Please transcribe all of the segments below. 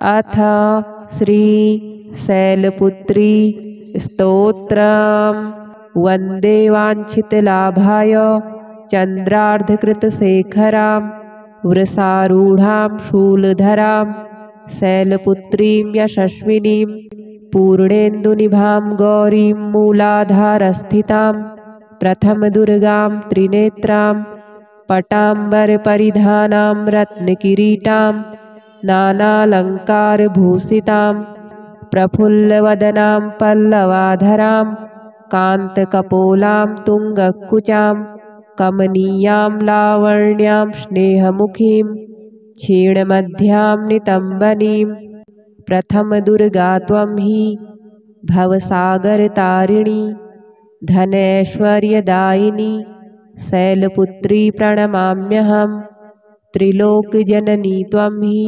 अथ श्री शैलपुत्री स्तोत्रम्। वन्दे वाञ्छितलाभाय चन्द्रार्धकृतशेखरां वृषारूढां शूलधरां शैलपुत्रीं यशस्विनीं पूर्णेन्दुनिभां गौरीं मूलाधारस्थितां प्रथमदुर्गां त्रिनेत्रां पटाम्बरपरिधानां रत्नकिरीटां नानालङ्कारभूषितां प्रफुल्लवदनां पल्लवाधरां कान्तकपोलां तुङ्गकुचां कमनीयां लावण्यां स्नेहमुखीं क्षीणमध्यां नितम्बनीं प्रथमदुर्गा त्वं हि भवसागरतारिणी धनैश्वर्यदायिनी शैलपुत्री प्रणमाम्यहम्। त्रिलोकजननी त्वं हि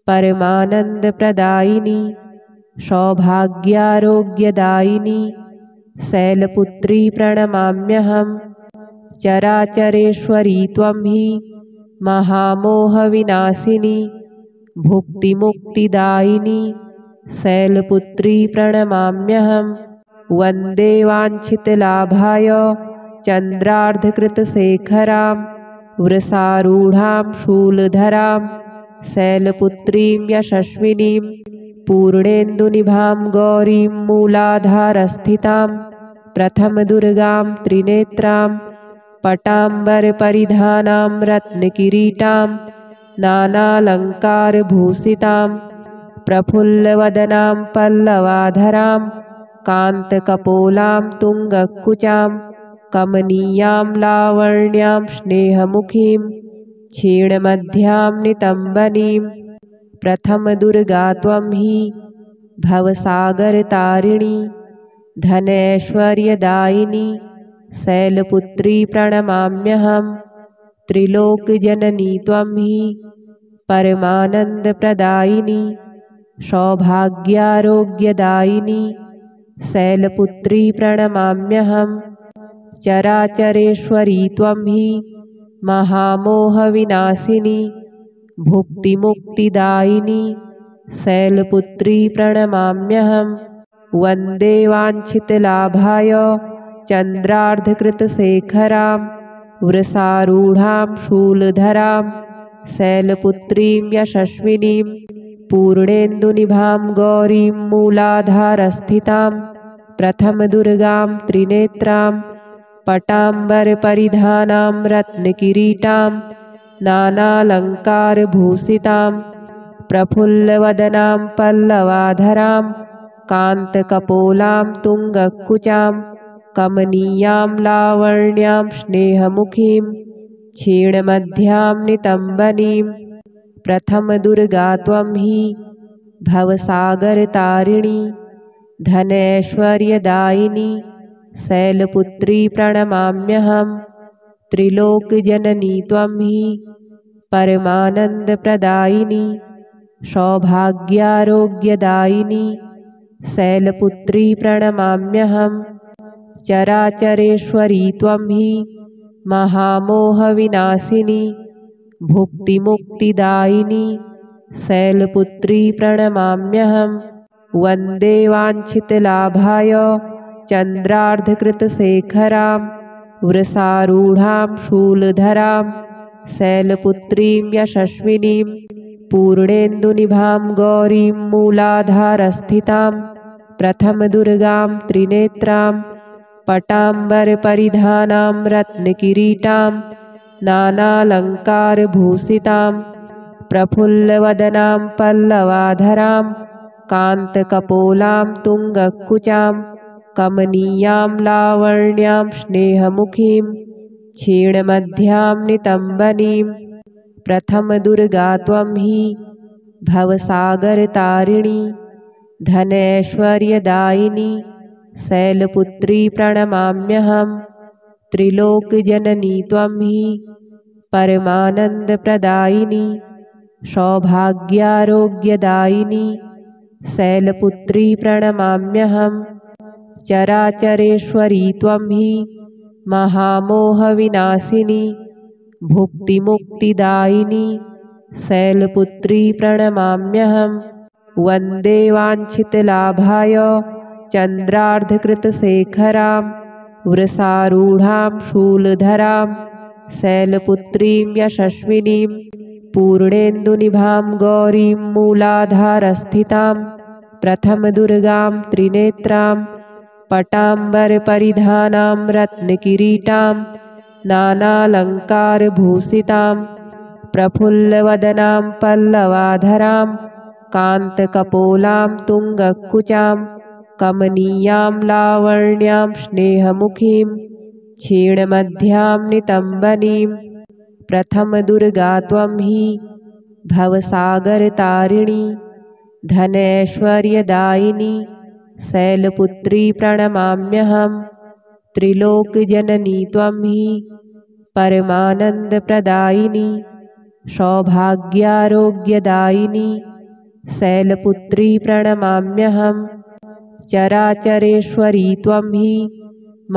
परमानन्दप्रदायिनी सौभाग्यारोग्यदायिनी शैलपुत्री प्रणमाम्यहम्। चराचरेश्वरी त्वं हि महामोहविनाशिनी भुक्तिमुक्तिदायिनी शैलपुत्री प्रणमाम्यहम्। वन्दे वाञ्छितलाभाय चन्द्रार्धकृतशेखरां वृषारूढां शूलधरां शैलपुत्रीं यशस्विनीं पूर्णेन्दुनिभां गौरीं मूलाधारस्थितां प्रथमदुर्गां त्रिनेत्रां पटाम्बरपरिधानां रत्नकिरीटां नानालङ्कारभूषितां प्रफुल्लवदनां पल्लवाधरां कान्तकपोलां तुङ्गकुचां कमनीयां लावण्यां स्नेहमुखीं क्षीणमध्यां नितम्बनीं प्रथमदुर्गा त्वं हि भवसागरतारिणी धनैश्वर्यदायिनी शैलपुत्री प्रणमाम्यहम्। त्रिलोकजननी त्वं हि परमानन्दप्रदायिनी सौभाग्यारोग्यदायिनी शैलपुत्री प्रणमाम्यहम्। चराचरेश्वरी त्वं हि महामोहविनाशिनी भुक्तिमुक्तिदायिनी शैलपुत्री प्रणमाम्यहम्। वन्दे वाञ्छितलाभाय चन्द्रार्धकृतशेखरां वृषारूढां शूलधरां शैलपुत्रीं यशस्विनीं पूर्णेन्दुनिभां गौरीं मूलाधारस्थितां प्रथमदुर्गां त्रिनेत्रां पटाम्बरपरिधानां रत्नकिरीटां नानालङ्कारभूषितां प्रफुल्लवदनां पल्लवाधरां कान्तकपोलां तुङ्गकुचां कमनीयां लावण्यां स्नेहमुखीं क्षीणमध्यां नितम्बनीं प्रथमदुर्गा त्वं हि भवसागरतारिणी धनैश्वर्यदायिनी शैलपुत्री प्रणमाम्यहम्। त्रिलोकजननी त्वं हि परमानन्दप्रदायिनी सौभाग्यारोग्यदायिनी शैलपुत्री प्रणमाम्यहम्। चराचरेश्वरी त्वं हि महामोहविनाशिनी भुक्तिमुक्तिदायिनी शैलपुत्री प्रणमाम्यहम्। वन्दे वाञ्छितलाभाय चन्द्रार्धकृतशेखरां वृषारूढां शूलधरां शैलपुत्रीं यशस्विनीं पूर्णेन्दुनिभां गौरीं मूलाधारस्थितां प्रथमदुर्गां त्रिनेत्रां पटाम्बरपरिधानां रत्नकिरीटां नानालङ्कारभूषितां प्रफुल्लवदनां पल्लवाधरां कान्तकपोलां तुङ्गकुचां कमनीयां लावण्यां स्नेहमुखीं क्षीणमध्यां नितम्बनीं प्रथमदुर्गा त्वं हि भवसागरतारिणी धनैश्वर्यदायिनी शैलपुत्री प्रणमाम्यहम्। त्रिलोकजननी त्वं हि परमानन्दप्रदायिनी सौभाग्यारोग्यदायिनी शैलपुत्री प्रणमाम्यहम्। चराचरेश्वरी त्वं हि महामोहविनाशिनी भुक्तिमुक्तिदायिनी शैलपुत्री प्रणमाम्यहम्। वन्दे वाञ्छितलाभाय चन्द्रार्धकृतशेखरां वृषारूढां शूलधरां शैलपुत्रीं यशस्विनीं पूर्णेन्दुनिभां गौरीं मूलाधारस्थितां प्रथमदुर्गां त्रिनेत्रां पटाम्बरपरिधानां रत्नकिरीटां नानालङ्कारभूषितां प्रफुल्लवदनां पल्लवाधरां कान्तकपोलां तुङ्गकुचां कमनीयां लावण्यां स्नेहमुखीं क्षीणमध्यां नितम्बनीं प्रथमदुर्गा त्वं हि भवसागरतारिणी धनैश्वर्यदायिनी शैलपुत्री प्रणमाम्यहम्। त्रिलोकजननी त्वं हि परमानन्दप्रदायिनी सौभाग्यारोग्यदायिनी शैलपुत्री प्रणमाम्यहम्। चराचरेश्वरी त्वं हि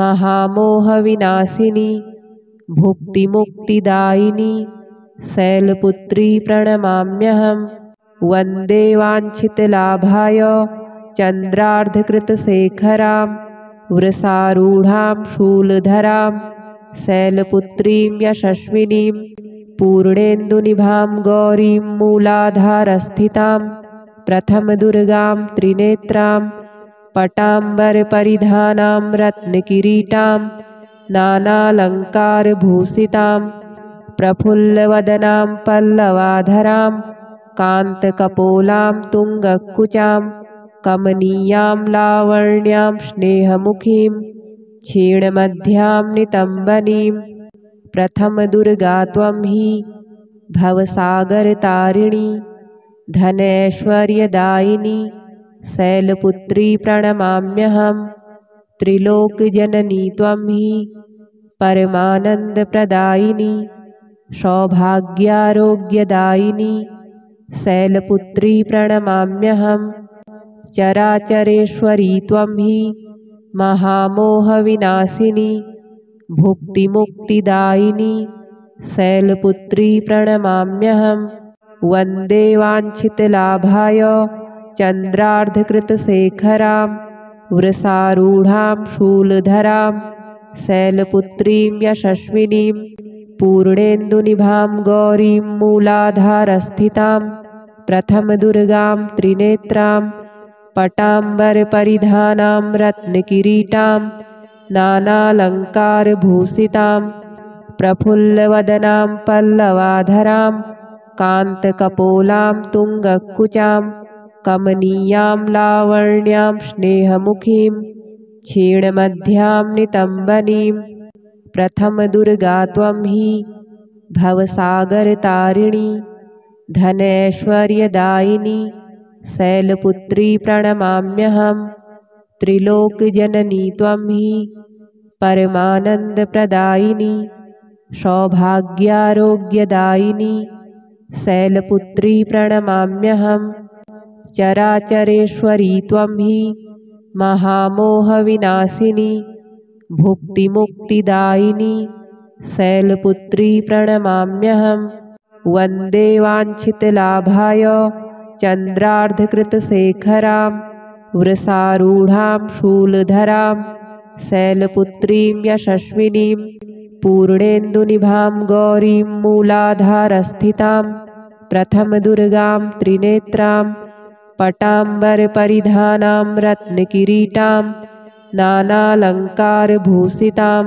महामोहविनाशिनी भुक्तिमुक्तिदायिनी शैलपुत्री प्रणमाम्यहम्। वन्दे वाञ्छितलाभाय चन्द्रार्धकृतशेखरां वृषारूढां शूलधरां शैलपुत्रीं यशस्विनीं पूर्णेन्दुनिभां गौरीं मूलाधारस्थितां प्रथमदुर्गां त्रिनेत्रां पटाम्बरपरिधानां रत्नकिरीटां नानालङ्कारभूषितां प्रफुल्लवदनां पल्लवाधरां कान्तकपोलां तुङ्गकुचां कमनीयां लावण्यां स्नेहमुखीं क्षीणमध्यां नितम्बनीं प्रथमदुर्गा त्वं हि भवसागरतारिणी धनैश्वर्यदायिनी शैलपुत्री प्रणमाम्यहम्। त्रिलोकजननी त्वं हि परमानन्दप्रदायिनी सौभाग्यारोग्यदायिनी शैलपुत्री प्रणमाम्यहम्। चराचरेश्वरी त्वं हि महामोहविनाशिनी भुक्तिमुक्तिदायिनी शैलपुत्री प्रणमाम्यहम्। वन्दे वाञ्छितलाभाय चन्द्रार्धकृतशेखरां वृषारूढां शूलधरां शैलपुत्रीं यशस्विनीं पूर्णेन्दुनिभां गौरीं मूलाधारस्थितां प्रथमदुर्गां त्रिनेत्रां पटाम्बरपरिधानां रत्नकिरीटां नानालङ्कारभूषितां प्रफुल्लवदनां पल्लवाधरां कान्तकपोलां तुङ्गकुचां कमनीयां लावण्यां स्नेहमुखीं क्षीणमध्यां नितम्बनीं प्रथमदुर्गा त्वं हि भवसागरतारिणी धनैश्वर्यदायिनी शैलपुत्री प्रणमाम्यहम्। त्रिलोकजननी त्वं हि परमानन्दप्रदायिनी सौभाग्यारोग्यदायिनी शैलपुत्री प्रणमाम्यहम्। चराचरेश्वरी त्वं हि महामोहविनाशिनी भुक्तिमुक्तिदायिनी शैलपुत्री प्रणमाम्यहम्। वन्दे वाञ्छितलाभाय चन्द्रार्धकृतशेखरां वृषारूढां शूलधरां शैलपुत्रीं यशस्विनीं पूर्णेन्दुनिभां गौरीं मूलाधारस्थितां प्रथमदुर्गां त्रिनेत्रां पटाम्बरपरिधानां रत्नकिरीटां नानालङ्कारभूषितां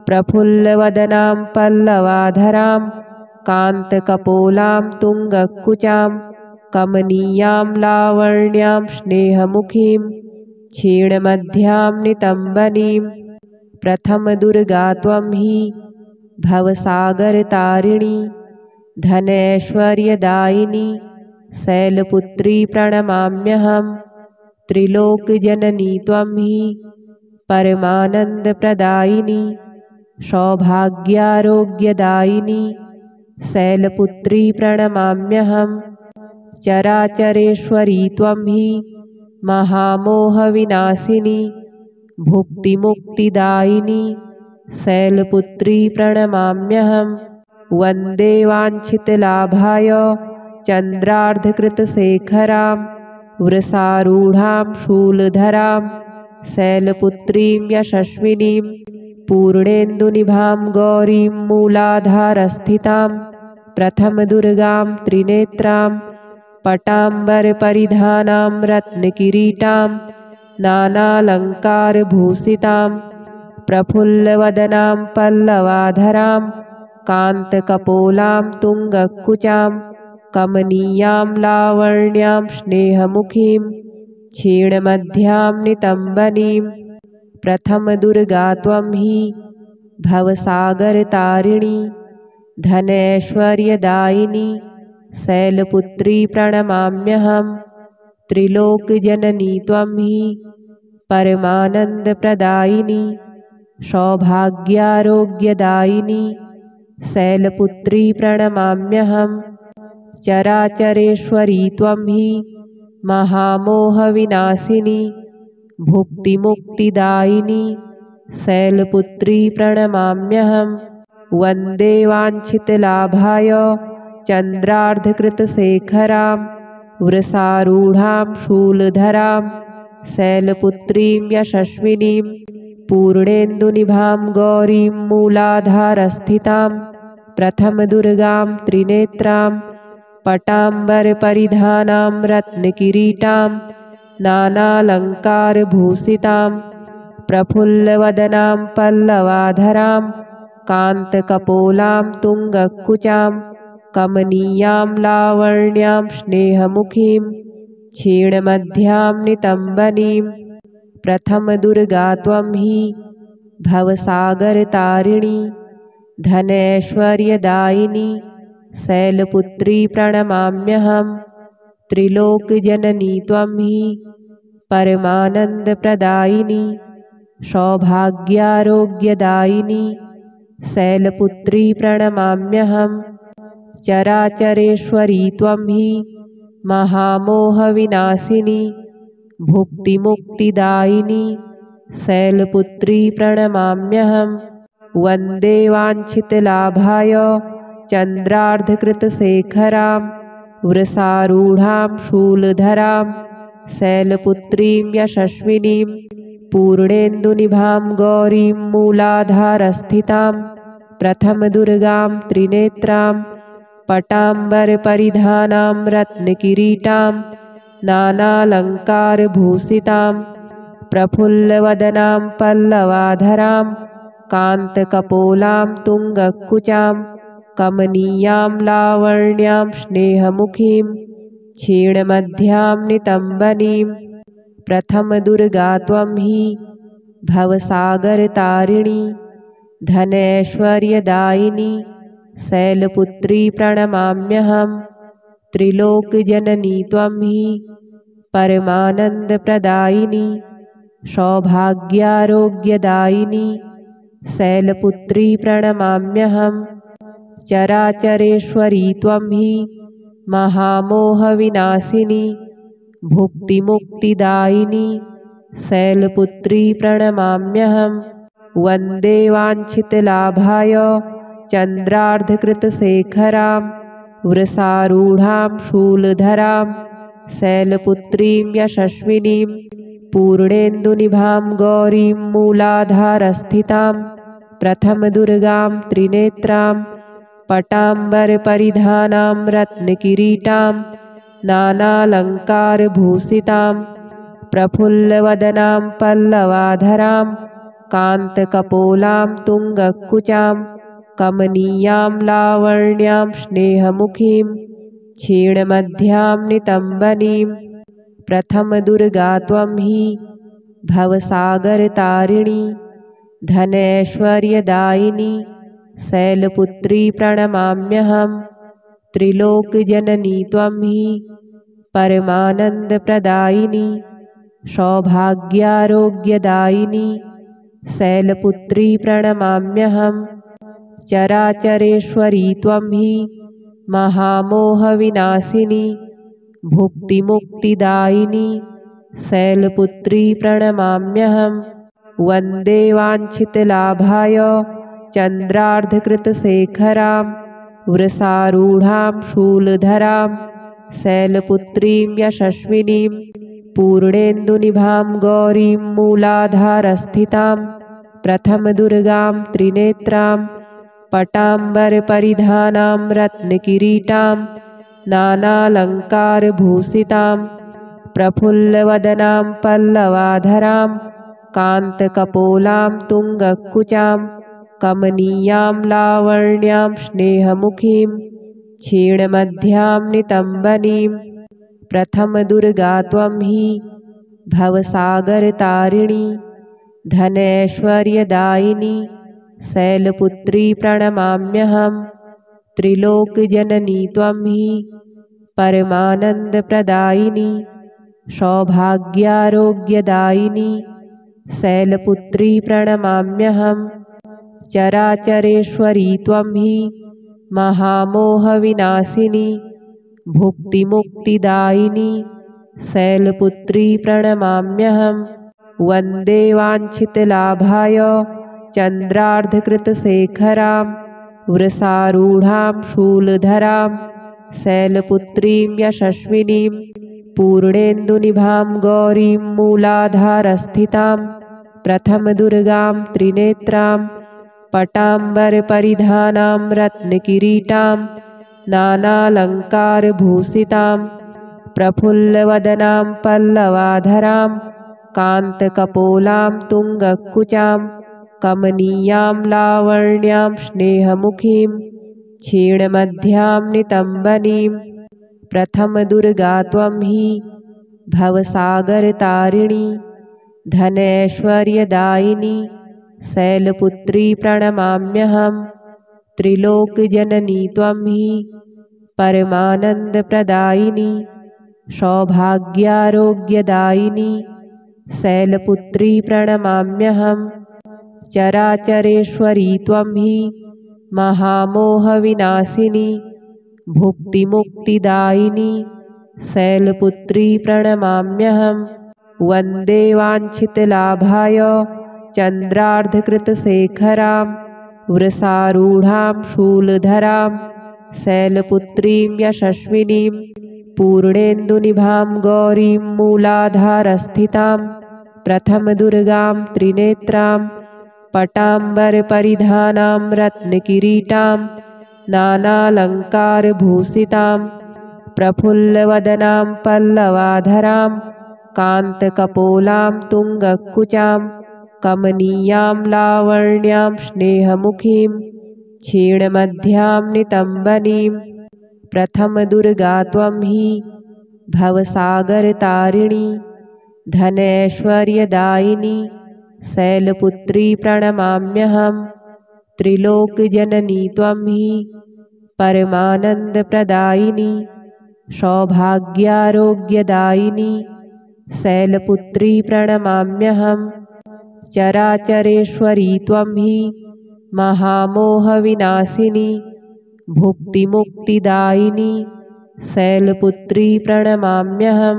प्रफुल्लवदनां पल्लवाधरां कान्तकपोलां तुङ्गकुचां कमनीयां लावण्यां स्नेहमुखीं क्षीणमध्यां नितम्बनीं प्रथमदुर्गा त्वं हि भवसागरतारिणी धनैश्वर्यदायिनी शैलपुत्री प्रणमाम्यहम्। त्रिलोकजननी त्वं हि परमानन्दप्रदायिनी सौभाग्यारोग्यदायिनी शैलपुत्री प्रणमाम्यहम्। चराचरेश्वरी त्वं हि महामोहविनाशिनी भुक्तिमुक्तिदायिनी शैलपुत्री प्रणमाम्यहम्। वन्दे वाञ्छितलाभाय चन्द्रार्धकृतशेखरां वृषारूढां शूलधरां शैलपुत्रीं यशस्विनीं पूर्णेन्दुनिभां गौरीं मूलाधारस्थितां प्रथमदुर्गां त्रिनेत्रां पटाम्बरपरिधानां रत्नकिरीटां नानालङ्कारभूषितां प्रफुल्लवदनां पल्लवाधरां कान्तकपोलां तुङ्गकुचां कमनीयां लावण्यां स्नेहमुखीं क्षीणमध्यां नितम्बनीं प्रथमदुर्गा त्वं हि भवसागरतारिणी धनैश्वर्यदायिनी शैलपुत्री प्रणमाम्यहं त्रिलोकजननी त्वं हि परमानन्दप्रदायिनी सौभाग्यारोग्यदायिनी शैलपुत्री प्रणमाम्यहं चराचरेश्वरी त्वं हि महामोहविनाशिनी भुक्तिमुक्तिदायिनी शैलपुत्री प्रणमाम्यहं वन्दे वाञ्छितलाभाय चन्द्रार्धकृतशेखरां वृषारूढां शूलधरां शैलपुत्रीं यशस्विनीं पूर्णेन्दुनिभां गौरीं मूलाधारस्थितां प्रथमदुर्गां त्रिनेत्रां पटाम्बरपरिधानां रत्नकिरीटां नानालङ्कारभूषितां प्रफुल्लवदनां पल्लवाधरां कान्तकपोलां तुङ्गकुचां कमनीयां लावण्यां स्नेहमुखीं क्षीणमध्यां नितम्बनीं प्रथमदुर्गा त्वं हि भवसागरतारिणी धनैश्वर्यदायिनी शैलपुत्री प्रणमाम्यहं त्रिलोकजननी त्वं हि परमानन्दप्रदायिनी सौभाग्यारोग्यदायिनी शैलपुत्री प्रणमाम्यहं चराचरेश्वरी त्वं हि महामोहविनाशिनी भुक्तिमुक्तिदायिनी शैलपुत्री प्रणमाम्यहं वन्दे वाञ्छितलाभाय चन्द्रार्धकृतशेखरां वृषारूढां शूलधरां शैलपुत्रीं यशस्विनीं पूर्णेन्दुनिभां गौरीं मूलाधारस्थितां प्रथमदुर्गां त्रिनेत्रां पटाम्बरपरिधानां रत्नकिरीटां नानालङ्कारभूषितां प्रफुल्लवदनां पल्लवाधरां कान्तकपोलां तुङ्गकुचां कमनीयां लावण्यां स्नेहमुखीं क्षीणमध्यां नितम्बनीं प्रथमदुर्गा त्वं हि भवसागरतारिणी धनैश्वर्यदायिनी शैलपुत्री प्रणमाम्यहं त्रिलोकजननी त्वं हि परमानन्दप्रदायिनी सौभाग्यारोग्यदायिनी शैलपुत्री प्रणमाम्यहं चराचरेश्वरी त्वं हि महामोहविनाशिनी भुक्तिमुक्तिदायिनी शैलपुत्री प्रणमाम्यहं वन्दे वाञ्छितलाभाय चन्द्रार्धकृतशेखरां वृषारूढां शूलधरां शैलपुत्रीं यशस्विनीं पूर्णेन्दुनिभां गौरीं मूलाधारस्थितां प्रथमदुर्गां त्रिनेत्रां पटाम्बरपरिधानां रत्नकिरीटां नानालङ्कारभूषितां प्रफुल्लवदनां पल्लवाधरां कान्तकपोलां तुङ्गकुचां कमनीयां लावण्यां स्नेहमुखीं क्षीणमध्यां नितम्बनीं प्रथमदुर्गा त्वं हि भवसागरतारिणी धनैश्वर्यदायिनी शैलपुत्री प्रणमाम्यहं त्रिलोकजननी त्वं हि परमानन्दप्रदायिनी सौभाग्यारोग्यदायिनी शैलपुत्री प्रणमाम्यहं चराचरेश्वरी त्वं हि महामोहविनाशिनी भुक्तिमुक्तिदायिनी शैलपुत्री प्रणमाम्यहं वन्दे वाञ्छितलाभाय चन्द्रार्धकृतशेखरां वृषारूढां शूलधरां शैलपुत्रीं यशस्विनीं पूर्णेन्दुनिभां गौरीं मूलाधारस्थितां प्रथमदुर्गां त्रिनेत्रां पटाम्बरपरिधानां रत्नकिरीटां नानालङ्कारभूषितां प्रफुल्लवदनां पल्लवाधरां कान्तकपोलां तुङ्गकुचां कमनीयां लावण्यां स्नेहमुखीं क्षीणमध्यां नितम्बनीं प्रथमदुर्गा त्वं हि भवसागरतारिणी धनैश्वर्यदायिनी शैलपुत्री प्रणमाम्यहं त्रिलोकजननी त्वं हि परमानन्दप्रदायिनी सौभाग्यारोग्यदायिनी शैलपुत्री प्रणमाम्यहं चराचरेश्वरी त्वं हि महामोहविनाशिनी भुक्तिमुक्तिदायिनी शैलपुत्री प्रणमाम्यहं वन्दे वाञ्छितलाभाय चन्द्रार्धकृतशेखरां वृषारूढां शूलधरां शैलपुत्रीं यशस्विनीं पूर्णेन्दुनिभां गौरीं मूलाधारस्थितां प्रथमदुर्गां त्रिनेत्रां पटाम्बरपरिधानां रत्नकिरीटां नानालङ्कारभूषितां प्रफुल्लवदनां पल्लवाधरां कान्तकपोलां तुङ्गकुचां कमनीयां लावण्यां स्नेहमुखीं क्षीणमध्यां नितम्बनीं प्रथमदुर्गा त्वं हि भवसागरतारिणी धनैश्वर्यदायिनी शैलपुत्री प्रणमाम्यहं त्रिलोकजननी त्वं हि परमानन्दप्रदायिनी सौभाग्यारोग्यदायिनी शैलपुत्री प्रणमाम्यहं चराचरेश्वरी त्वं हि महामोहविनाशिनी भुक्तिमुक्तिदायिनी शैलपुत्री प्रणमाम्यहं वन्दे वाञ्छितलाभाय चन्द्रार्धकृतशेखरां वृषारूढां शूलधरां शैलपुत्रीं यशस्विनीं पूर्णेन्दुनिभां गौरीं मूलाधारस्थितां प्रथमदुर्गां त्रिनेत्रां पटाम्बरपरिधानां रत्नकिरीटां नानालङ्कारभूषितां प्रफुल्लवदनां पल्लवाधरां कान्तकपोलां तुङ्गकुचां कमनीयां लावण्यां स्नेहमुखीं क्षीणमध्यां नितम्बनीं प्रथमदुर्गा त्वं हि भवसागरतारिणी धनैश्वर्यदायिनी शैलपुत्री प्रणमाम्यहं त्रिलोकजननी त्वं हि परमानन्दप्रदायिनी सौभाग्यारोग्यदायिनी शैलपुत्री प्रणमाम्यहं चराचरेश्वरी त्वं हि महामोहविनाशिनी भुक्तिमुक्तिदायिनी शैलपुत्री प्रणमाम्यहं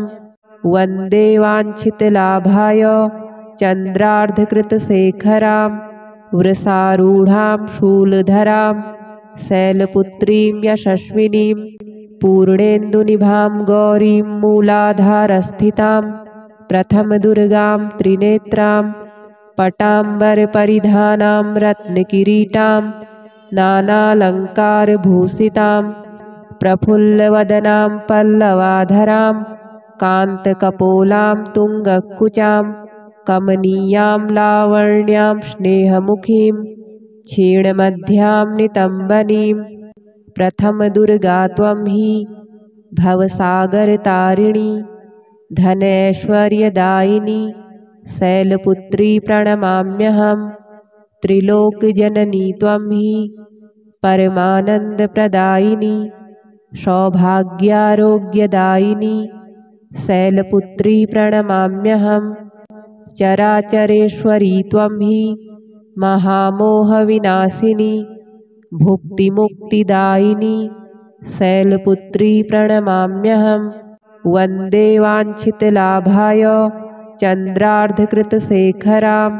वन्दे वाञ्छितलाभाय चन्द्रार्धकृतशेखरां वृषारूढां शूलधरां शैलपुत्रीं यशस्विनीं पूर्णेन्दुनिभां गौरीं मूलाधारस्थितां प्रथमदुर्गां त्रिनेत्रां पटाम्बरपरिधानां रत्नकिरीटां नानालङ्कारभूषितां प्रफुल्लवदनां पल्लवाधरां कान्तकपोलां तुङ्गकुचां कमनीयां लावण्यां स्नेहमुखीं क्षीणमध्यां नितम्बनीं प्रथमदुर्गा त्वं हि भवसागरतारिणी धनैश्वर्यदायिनी शैलपुत्री प्रणमाम्यहं त्रिलोकजननी त्वं हि परमानन्दप्रदायिनी सौभाग्यारोग्यदायिनी शैलपुत्री प्रणमाम्यहं चराचरेश्वरी त्वं हि महामोहविनाशिनी भुक्तिमुक्तिदायिनी शैलपुत्री प्रणमाम्यहं वन्दे वाञ्छितलाभाय चन्द्रार्धकृतशेखरां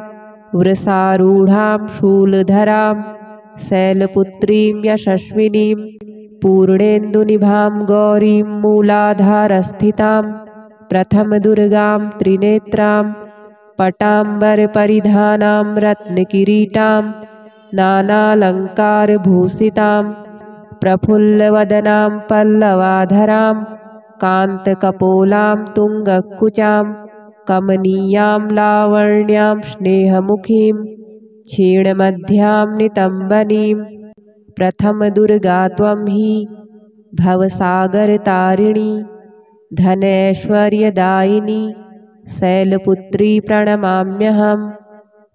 वृषारूढां शूलधरां शैलपुत्रीं यशस्विनीं पूर्णेन्दुनिभां गौरीं मूलाधारस्थितां प्रथमदुर्गां त्रिनेत्रां पटाम्बरपरिधानां रत्नकिरीटां नानालङ्कारभूषितां प्रफुल्लवदनां पल्लवाधरां कान्तकपोलां तुङ्गकुचां कमनीयां लावण्यां स्नेहमुखीं क्षीणमध्यां नितम्बनीं प्रथमदुर्गा त्वं हि भवसागरतारिणी धनैश्वर्यदायिनी शैलपुत्री प्रणमाम्यहं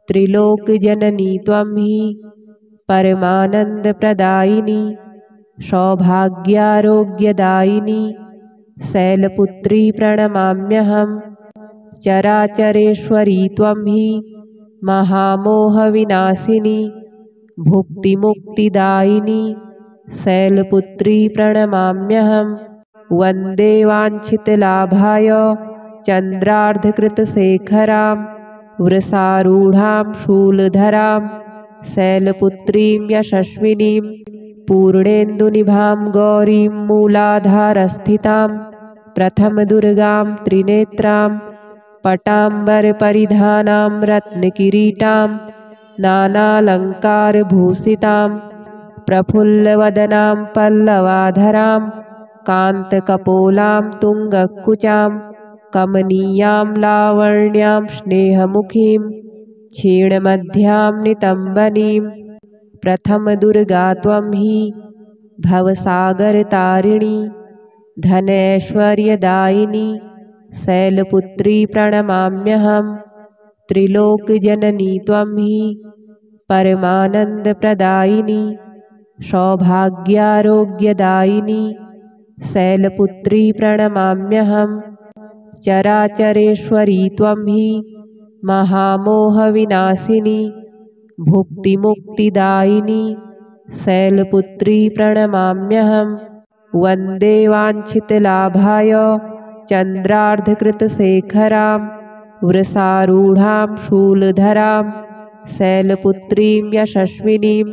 त्रिलोकजननी त्वं हि परमानन्दप्रदायिनी सौभाग्यारोग्यदायिनी शैलपुत्री प्रणमाम्यहं चराचरेश्वरी त्वं हि महामोहविनाशिनी भुक्तिमुक्तिदायिनी शैलपुत्री प्रणमाम्यहं वन्दे वाञ्छितलाभाय चन्द्रार्धकृतशेखरां वृषारूढां शूलधरां शैलपुत्रीं यशस्विनीं पूर्णेन्दुनिभां गौरीं मूलाधारस्थितां प्रथमदुर्गां त्रिनेत्रां पटाम्बरपरिधानां रत्नकिरीटां नानालङ्कारभूषितां प्रफुल्लवदनां पल्लवाधरां कान्तकपोलां तुङ्गकुचां कमनीयां लावण्यां स्नेहमुखीं क्षीणमध्यां नितम्बनीं प्रथमदुर्गा त्वं हि भवसागरतारिणी धनैश्वर्यदायिनी शैलपुत्री प्रणमाम्यहं त्रिलोकजननी त्वं हि परमानन्दप्रदायिनी सौभाग्यारोग्यदायिनी शैलपुत्री प्रणमाम्यहं चराचरेश्वरी त्वं हि महामोहविनाशिनी भुक्तिमुक्तिदायिनी शैलपुत्री प्रणमाम्यहं वन्दे वाञ्छितलाभाय चन्द्रार्धकृतशेखरां वृषारूढां शूलधरां शैलपुत्रीं यशस्विनीं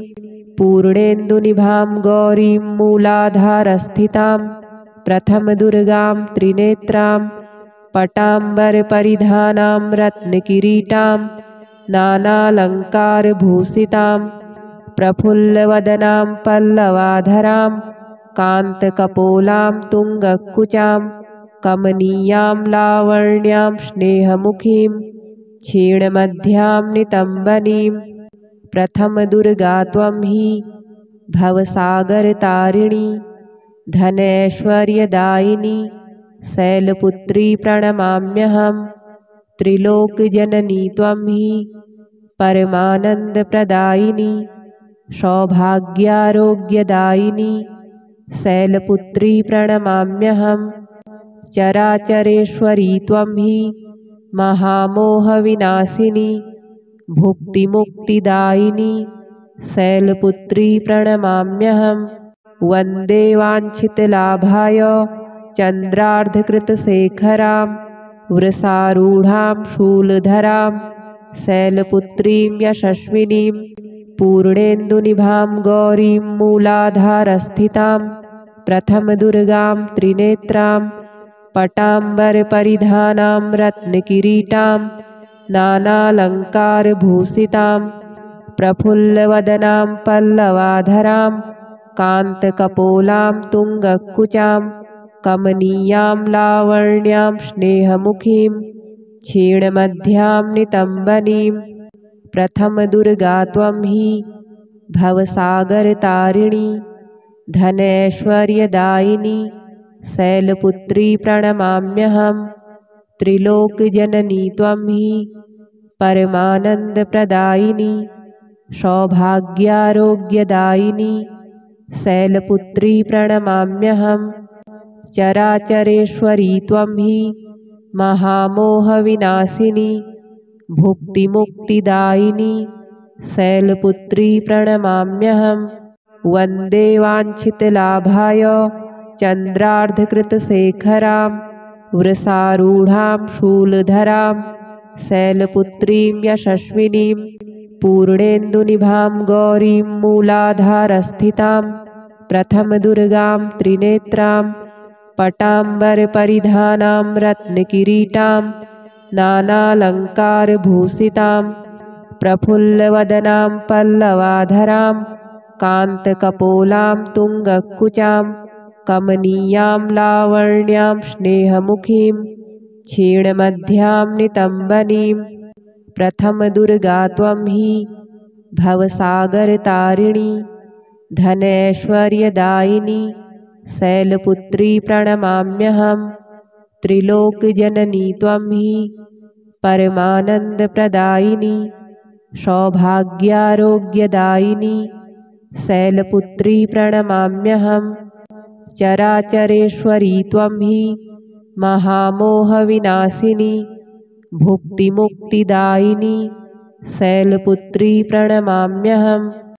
पूर्णेन्दुनिभां गौरीं मूलाधारस्थितां प्रथमदुर्गां त्रिनेत्रां पटाम्बरपरिधानां रत्नकिरीटां नानालङ्कारभूषितां प्रफुल्लवदनां पल्लवाधरां कान्तकपोलां तुङ्गकुचां कमनीयां लावण्यां स्नेहमुखीं क्षीणमध्यां नितम्बनीं प्रथमदुर्गा त्वं हि भवसागरतारिणी धनैश्वर्यदायिनी शैलपुत्री प्रणमाम्यहं त्रिलोकजननी त्वं हि परमानन्दप्रदायिनी सौभाग्यारोग्यदायिनी शैलपुत्री प्रणमाम्यहं चराचरेश्वरी त्वं हि महामोहविनाशिनी भुक्तिमुक्तिदायिनी शैलपुत्री प्रणमाम्यहं वन्दे वाञ्छितलाभाय चन्द्रार्धकृतशेखरां वृषारूढां शूलधरां शैलपुत्रीं यशस्विनीं पूर्णेन्दुनिभां गौरीं मूलाधारस्थितां प्रथमदुर्गां त्रिनेत्रां पटाम्बरपरिधानां रत्नकिरीटां नानालङ्कारभूषितां प्रफुल्लवदनां पल्लवाधरां कान्तकपोलां तुङ्गकुचां कमनीयां लावण्यां स्नेहमुखीं क्षीणमध्यां नितम्बनीं प्रथमदुर्गा त्वं हि भवसागरतारिणी धनैश्वर्यदायिनी शैलपुत्री प्रणमाम्यहं त्रिलोकजननी त्वं हि परमानन्दप्रदायिनी सौभाग्यारोग्यदायिनी शैलपुत्री प्रणमाम्यहं चराचरेश्वरी त्वं हि महामोहविनाशिनी भुक्तिमुक्तिदायिनी शैलपुत्री प्रणमाम्यहं वन्दे वाञ्छितलाभाय चन्द्रार्धकृतशेखरां वृषारूढां शूलधरां शैलपुत्रीं यशस्विनीं पूर्णेन्दुनिभां गौरीं मूलाधारस्थितां प्रथमदुर्गां त्रिनेत्रां पटाम्बरपरिधानां रत्नकिरीटां नानालङ्कारभूषितां प्रफुल्लवदनां पल्लवाधरां कान्तकपोलां तुङ्गकुचां कमनीयां लावण्यां स्नेहमुखीं क्षीणमध्यां नितम्बनीं प्रथमदुर्गा त्वं हि भवसागरतारिणी धनैश्वर्यदायिनी शैलपुत्री प्रणमाम्यहं त्रिलोकजननी त्वं हि परमानन्दप्रदायिनी सौभाग्यारोग्यदायिनी शैलपुत्री प्रणमाम्यहं चराचरेश्वरी त्वं हि महामोहविनाशिनी भुक्तिमुक्तिदायिनी शैलपुत्री प्रणमाम्यहम्